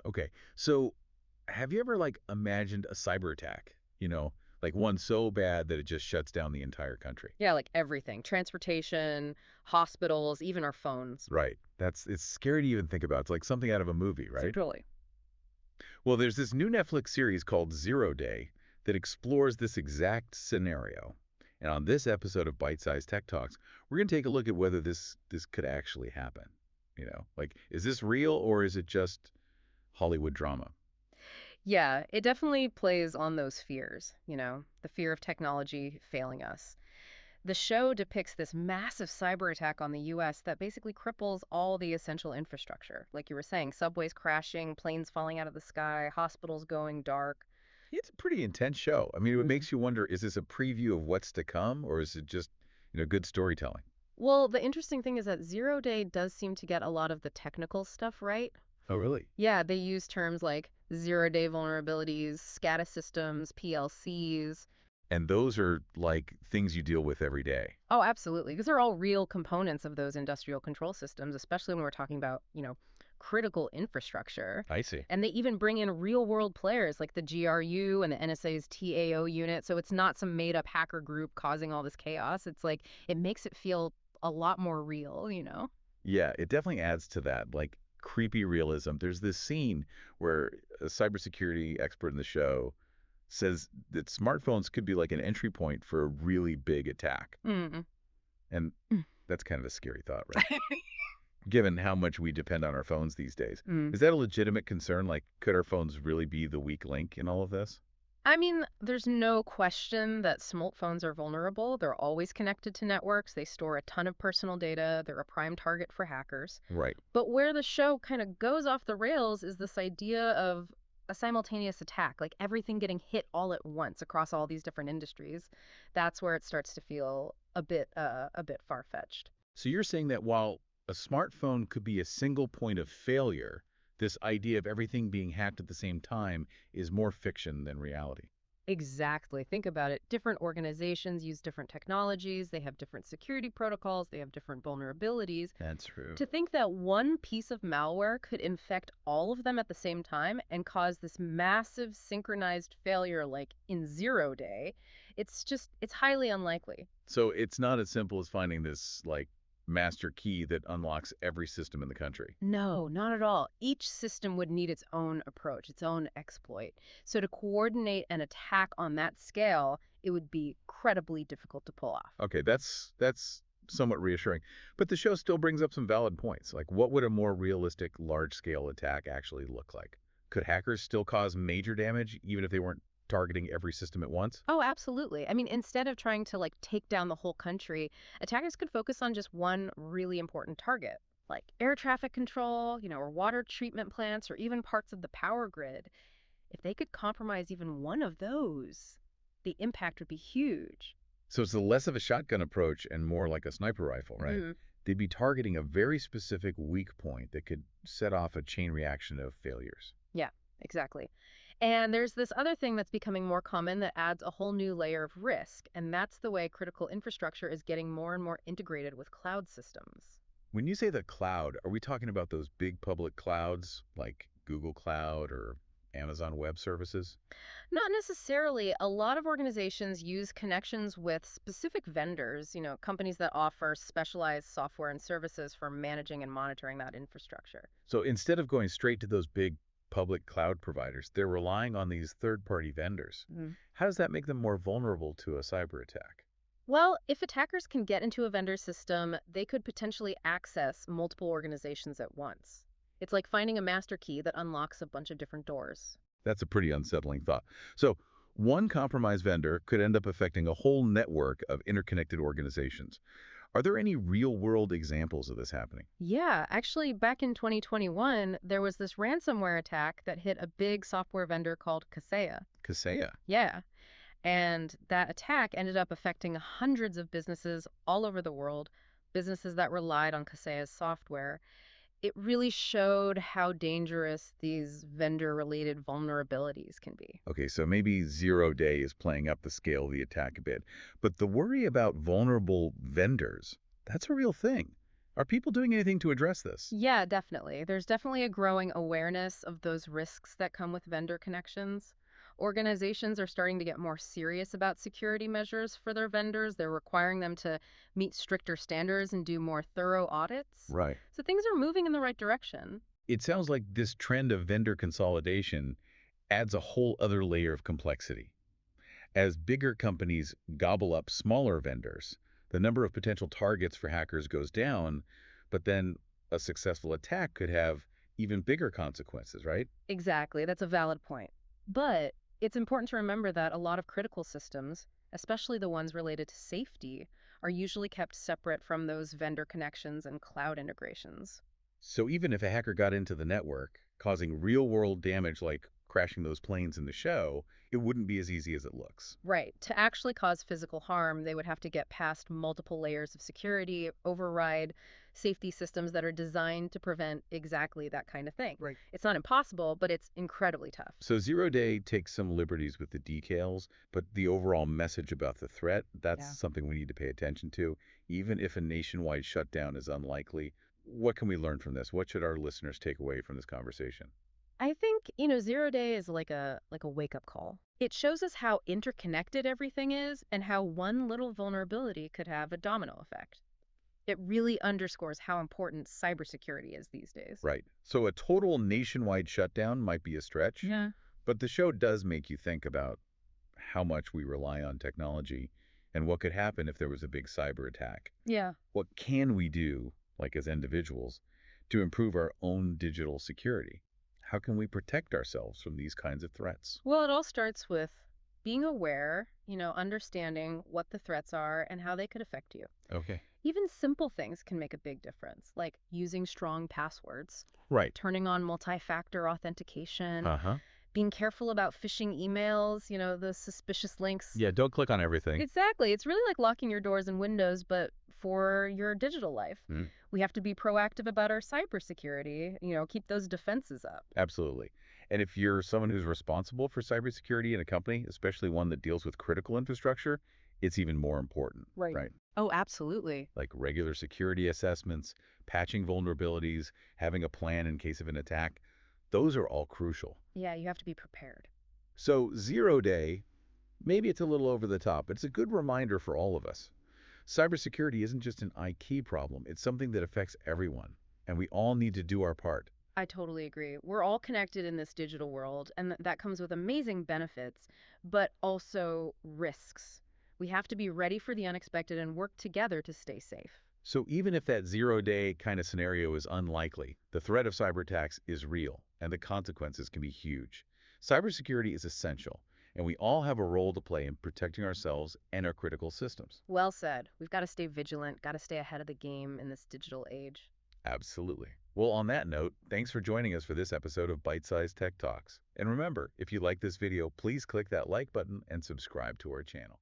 Okay. So have you ever like imagined a cyber attack? Like one so bad that it just shuts down the entire country. Yeah, like everything. Transportation, hospitals, even our phones. Right. It's scary to even think about. It's like something out of a movie, right? Totally. Well, there's this new Netflix series called Zero Day that explores this exact scenario. And on this episode of Byte-Sized Tech Talks, we're going to take a look at whether this could actually happen. Like is this real or is it just Hollywood drama? Yeah, it definitely plays on those fears, the fear of technology failing us. The show depicts this massive cyber attack on the US that basically cripples all the essential infrastructure. Like you were saying, subways crashing, planes falling out of the sky, hospitals going dark. It's a pretty intense show. I mean, it Mhm. makes you wonder, is this a preview of what's to come or is it just, good storytelling? Well, the interesting thing is that Zero Day does seem to get a lot of the technical stuff right. Oh, really? Yeah, they use terms like zero-day vulnerabilities, SCADA systems, PLCs. And those are like things you deal with every day. Oh, absolutely. These are all real components of those industrial control systems, especially when we're talking about, critical infrastructure. I see. And they even bring in real-world players like the GRU and the NSA's TAO unit. So it's not some made-up hacker group causing all this chaos. It's like it makes it feel a lot more real. Yeah, it definitely adds to that, like creepy realism. There's this scene where a cybersecurity expert in the show says that smartphones could be like an entry point for a really big attack. Mm. And that's kind of a scary thought, right? Given how much we depend on our phones these days. Mm. Is that a legitimate concern? Like, could our phones really be the weak link in all of this? I mean, there's no question that smartphones are vulnerable. They're always connected to networks. They store a ton of personal data. They're a prime target for hackers. Right. But where the show kind of goes off the rails is this idea of a simultaneous attack, like everything getting hit all at once across all these different industries. That's where it starts to feel a bit far-fetched. So you're saying that while a smartphone could be a single point of failure, this idea of everything being hacked at the same time is more fiction than reality. Exactly. Think about it. Different organizations use different technologies. They have different security protocols. They have different vulnerabilities. That's true. To think that one piece of malware could infect all of them at the same time and cause this massive synchronized failure like in Zero Day, it's highly unlikely. So it's not as simple as finding this, like, master key that unlocks every system in the country. No, not at all. Each system would need its own approach, its own exploit. So to coordinate an attack on that scale, it would be incredibly difficult to pull off. Okay, that's somewhat reassuring. But the show still brings up some valid points. Like, what would a more realistic large-scale attack actually look like? Could hackers still cause major damage even if they weren't targeting every system at once? Oh, absolutely. I mean, instead of trying to like take down the whole country, attackers could focus on just one really important target, like air traffic control, or water treatment plants, or even parts of the power grid. If they could compromise even one of those, the impact would be huge. So it's less of a shotgun approach and more like a sniper rifle, right? Hmm. They'd be targeting a very specific weak point that could set off a chain reaction of failures. Yeah, exactly. And there's this other thing that's becoming more common that adds a whole new layer of risk, and that's the way critical infrastructure is getting more and more integrated with cloud systems. When you say the cloud, are we talking about those big public clouds like Google Cloud or Amazon Web Services? Not necessarily. A lot of organizations use connections with specific vendors, companies that offer specialized software and services for managing and monitoring that infrastructure. So instead of going straight to those big public cloud providers, they're relying on these third-party vendors. Mm. How does that make them more vulnerable to a cyber attack? Well, if attackers can get into a vendor system, they could potentially access multiple organizations at once. It's like finding a master key that unlocks a bunch of different doors. That's a pretty unsettling thought. So one compromised vendor could end up affecting a whole network of interconnected organizations. Are there any real-world examples of this happening? Yeah, actually, back in 2021, there was this ransomware attack that hit a big software vendor called Kaseya. Kaseya. Yeah. And that attack ended up affecting hundreds of businesses all over the world, businesses that relied on Kaseya's software. It really showed how dangerous these vendor-related vulnerabilities can be. Okay, so maybe Zero Day is playing up the scale of the attack a bit. But the worry about vulnerable vendors, that's a real thing. Are people doing anything to address this? Yeah, definitely. There's definitely a growing awareness of those risks that come with vendor connections. Organizations are starting to get more serious about security measures for their vendors. They're requiring them to meet stricter standards and do more thorough audits. Right. So things are moving in the right direction. It sounds like this trend of vendor consolidation adds a whole other layer of complexity. As bigger companies gobble up smaller vendors, the number of potential targets for hackers goes down, but then a successful attack could have even bigger consequences, right? Exactly, that's a valid point. But it's important to remember that a lot of critical systems, especially the ones related to safety, are usually kept separate from those vendor connections and cloud integrations. So even if a hacker got into the network, causing real-world damage like crashing those planes in the show, it wouldn't be as easy as it looks. Right. To actually cause physical harm, they would have to get past multiple layers of security, override safety systems that are designed to prevent exactly that kind of thing. Right. It's not impossible, but it's incredibly tough. So Zero Day takes some liberties with the details, but the overall message about the threat, that's Yeah. something we need to pay attention to. Even if a nationwide shutdown is unlikely, what can we learn from this? What should our listeners take away from this conversation? I think, zero day is like a wake-up call. It shows us how interconnected everything is and how one little vulnerability could have a domino effect. It really underscores how important cybersecurity is these days. Right. So a total nationwide shutdown might be a stretch, Yeah. but the show does make you think about how much we rely on technology and what could happen if there was a big cyber attack. Yeah. What can we do, like as individuals, to improve our own digital security? How can we protect ourselves from these kinds of threats? Well, it all starts with being aware, understanding what the threats are and how they could affect you. Okay. Even simple things can make a big difference, like using strong passwords, Right. turning on multi-factor authentication, Uh-huh. being careful about phishing emails, the suspicious links. Yeah, don't click on everything. Exactly. It's really like locking your doors and windows, but for your digital life. Mm, We have to be proactive about our cybersecurity, keep those defenses up. absolutely. And if you're someone who's responsible for cybersecurity in a company, especially one that deals with critical infrastructure, it's even more important, Right. right? Oh, absolutely. Like regular security assessments, patching vulnerabilities, having a plan in case of an attack, those are all crucial. Yeah, you have to be prepared. So Zero Day, maybe it's a little over the top, but it's a good reminder for all of us. Cybersecurity isn't just an IT problem, it's something that affects everyone, and we all need to do our part. I totally agree. We're all connected in this digital world, and that comes with amazing benefits, but also risks. We have to be ready for the unexpected and work together to stay safe. So even if that zero-day kind of scenario is unlikely, the threat of cyber attacks is real, and the consequences can be huge. Cybersecurity is essential, and we all have a role to play in protecting ourselves and our critical systems. Well said. We've got to stay vigilant, got to stay ahead of the game in this digital age. Absolutely. Well, on that note, thanks for joining us for this episode of Byte-Sized Tech Talks. And remember, if you like this video, please click that like button and subscribe to our channel.